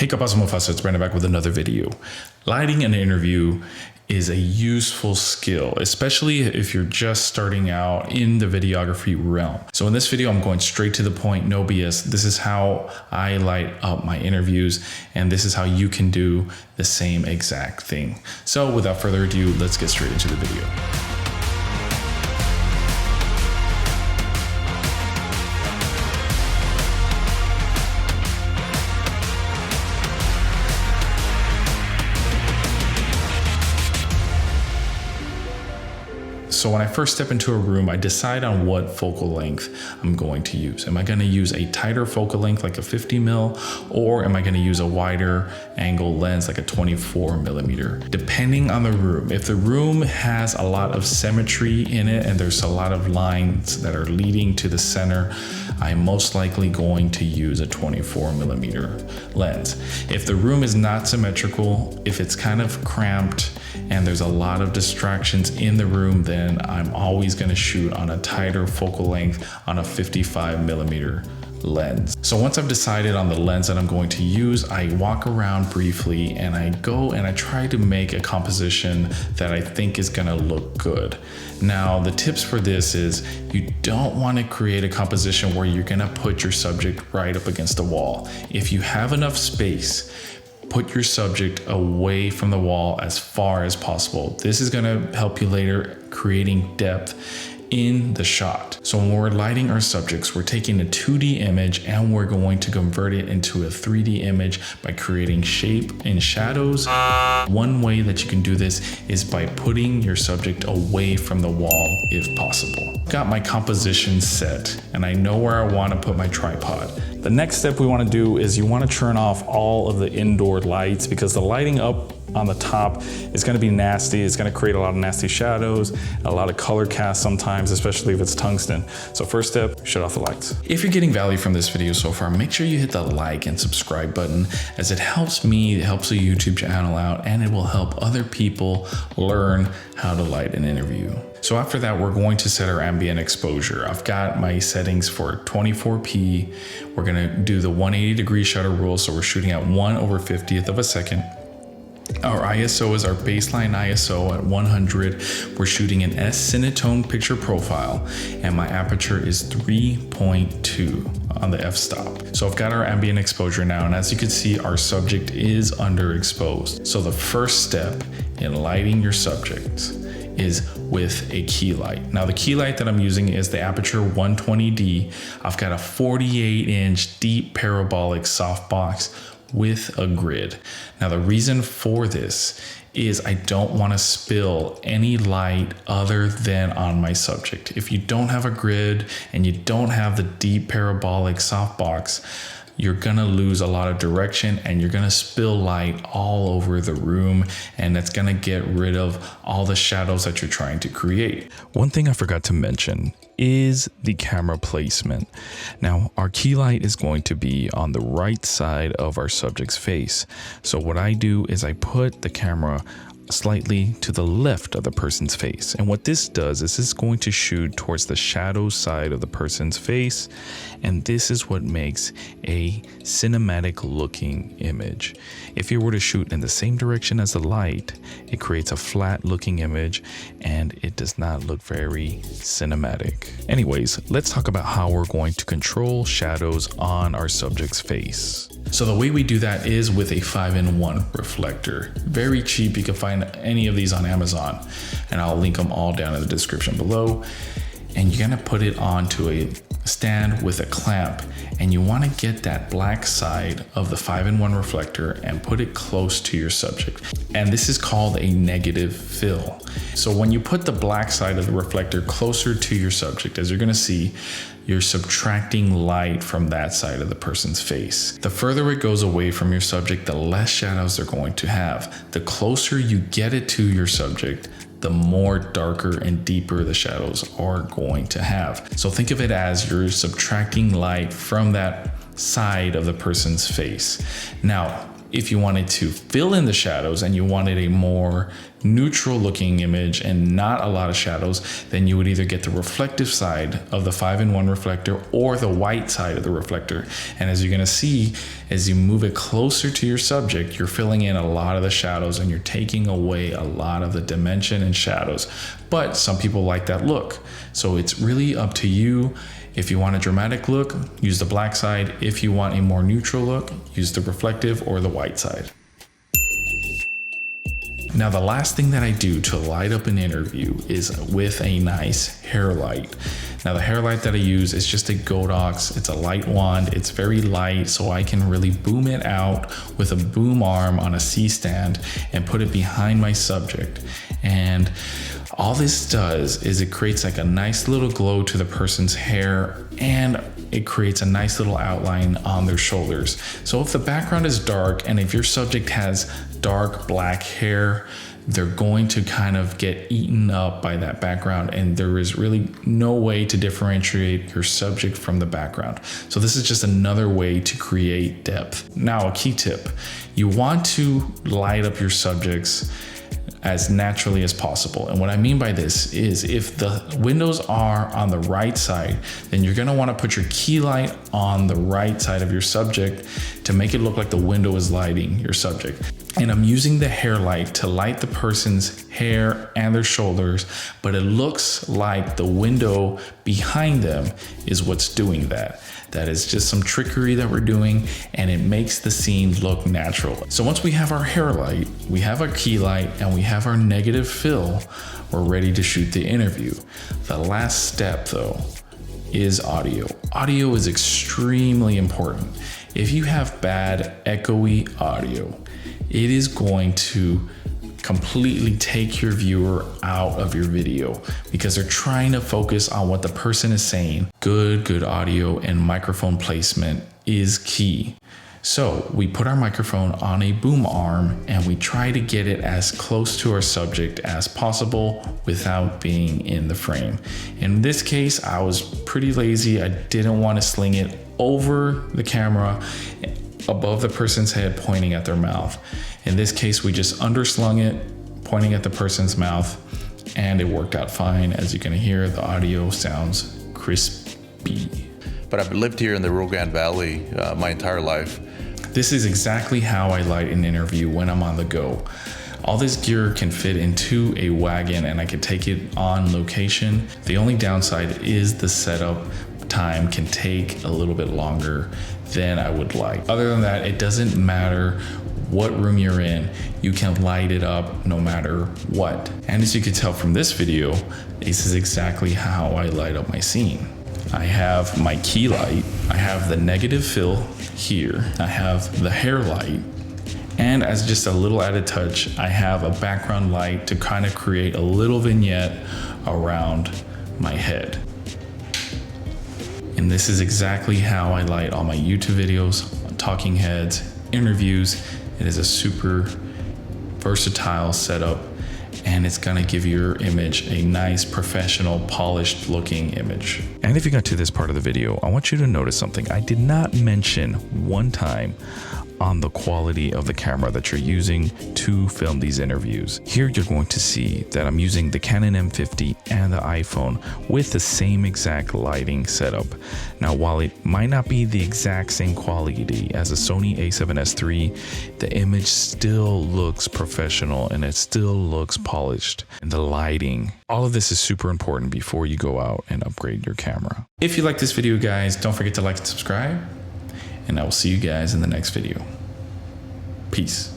Hey, Kapas Mufasa, it's Brandon back with another video. Lighting an interview is a useful skill, especially if you're just starting out in the videography realm. So in this video, I'm going straight to the point, no BS. This is how I light up my interviews, and this is how you can do the same exact thing. So without further ado, let's get straight into the video. So when I first step into a room, I decide on what focal length I'm going to use. Am I going to use a tighter focal length like a 50 mil, or am I going to use a wider angle lens like a 24 millimeter? Depending on the room. If the room has a lot of symmetry in it and there's a lot of lines that are leading to the center, I'm most likely going to use a 24 millimeter lens. If the room is not symmetrical, if it's kind of cramped and there's a lot of distractions in the room, then I'm always going to shoot on a tighter focal length on a 55 millimeter lens. So once I've decided on the lens that I'm going to use, I walk around briefly and I go and I try to make a composition that I think is going to look good. Now, the tips for this is you don't want to create a composition where you're going to put your subject right up against the wall. If you have enough space, put your subject away from the wall as far as possible. This is going to help you later creating depth in the shot. So when we're lighting our subjects, we're taking a 2D image and we're going to convert it into a 3D image by creating shape and shadows. One way that you can do this is by putting your subject away from the wall if possible. Got my composition set and I know where I want to put my tripod. The next step we want to do is you want to turn off all of the indoor lights, because the lighting up on the top is going to be nasty. It's going to create a lot of nasty shadows, a lot of color cast sometimes, especially if it's tungsten. So first step, shut off the lights. If you're getting value from this video so far, make sure you hit the like and subscribe button, as it helps me, it helps the YouTube channel out, and it will help other people learn how to light an interview. So after that, we're going to set our ambient exposure. I've got my settings for 24p. We're going to do the 180-degree shutter rule. So we're shooting at 1/50th of a second. Our ISO is our baseline ISO at 100. We're shooting an S Cinetone picture profile, and my aperture is 3.2 on the f-stop. So I've got our ambient exposure now, and as you can see, our subject is underexposed. So the first step in lighting your subject is with a key light. Now the key light that I'm using is the Aperture 120D. I've got a 48-inch deep parabolic softbox with a grid. Now the reason for this is I don't want to spill any light other than on my subject. If you don't have a grid and you don't have the deep parabolic softbox, you're gonna lose a lot of direction and you're gonna spill light all over the room, and that's gonna get rid of all the shadows that you're trying to create. One thing I forgot to mention is the camera placement. Now, our key light is going to be on the right side of our subject's face. So what I do is I put the camera slightly to the left of the person's face. And what this does is it's going to shoot towards the shadow side of the person's face. And this is what makes a cinematic looking image. If you were to shoot in the same direction as the light, it creates a flat looking image and it does not look very cinematic. Anyways, let's talk about how we're going to control shadows on our subject's face. So the way we do that is with a 5-in-1 reflector. Very cheap. You can find any of these on Amazon, and I'll link them all down in the description below. And you're gonna put it onto a stand with a clamp, and you want to get that black side of the 5-in-1 reflector and put it close to your subject. And this is called a negative fill. So when you put the black side of the reflector closer to your subject, as you're going to see, you're subtracting light from that side of the person's face. The further it goes away from your subject, the less shadows they're going to have. The closer you get it to your subject, the more darker and deeper the shadows are going to have. So think of it as you're subtracting light from that side of the person's face. Now, If you wanted to fill in the shadows and you wanted a more neutral looking image and not a lot of shadows, then you would either get the reflective side of the 5-in-1 reflector or the white side of the reflector. And as you're gonna see, as you move it closer to your subject, you're filling in a lot of the shadows and you're taking away a lot of the dimension and shadows. But some people like that look. So it's really up to you. If you want a dramatic look, use the black side. If you want a more neutral look, use the reflective or the white side. Now, the last thing that I do to light up an interview is with a nice hair light. Now, the hair light that I use is just a Godox. It's a light wand. It's very light, so I can really boom it out with a boom arm on a C-stand and put it behind my subject. And all this does is it creates like a nice little glow to the person's hair, and it creates a nice little outline on their shoulders. So if the background is dark and if your subject has dark black hair, they're going to kind of get eaten up by that background, and there is really no way to differentiate your subject from the background. So this is just another way to create depth. Now, a key tip: you want to light up your subjects as naturally as possible. And what I mean by this is, if the windows are on the right side, then you're gonna wanna put your key light on the right side of your subject to make it look like the window is lighting your subject. And I'm using the hair light to light the person's hair and their shoulders, but it looks like the window behind them is what's doing that. That is just some trickery that we're doing, and it makes the scene look natural. So once we have our hair light, we have our key light, and we have our negative fill, we're ready to shoot the interview. The last step though is audio. Audio is extremely important. If you have bad echoey audio, it is going to completely take your viewer out of your video because they're trying to focus on what the person is saying. Good audio and microphone placement is key. So we put our microphone on a boom arm and we try to get it as close to our subject as possible without being in the frame. In this case, I was pretty lazy. I didn't want to sling it over the camera above the person's head pointing at their mouth. In this case, we just underslung it, pointing at the person's mouth, and it worked out fine. As you can hear, the audio sounds crispy. But I've lived here in the Rio Grande Valley my entire life. This is exactly how I light an interview when I'm on the go. All this gear can fit into a wagon and I can take it on location. The only downside is the setup time can take a little bit longer than I would like. Other than that, it doesn't matter what room you're in, you can light it up no matter what. And as you can tell from this video, this is exactly how I light up my scene. I have my key light, I have the negative fill here, I have the hair light, and as just a little added touch, I have a background light to kind of create a little vignette around my head. And this is exactly how I light all my YouTube videos, talking heads, interviews. It is a super versatile setup, and it's gonna give your image a nice, professional, polished looking image. And if you got to this part of the video, I want you to notice something. I did not mention one time on the quality of the camera that you're using to film these interviews. Here you're going to see that I'm using the Canon M50 and the iPhone with the same exact lighting setup. Now, while it might not be the exact same quality as a Sony a7S III, the image still looks professional and it still looks polished. And the lighting, all of this is super important before you go out and upgrade your camera. If you like this video, guys, don't forget to like and subscribe. And I will see you guys in the next video. Peace.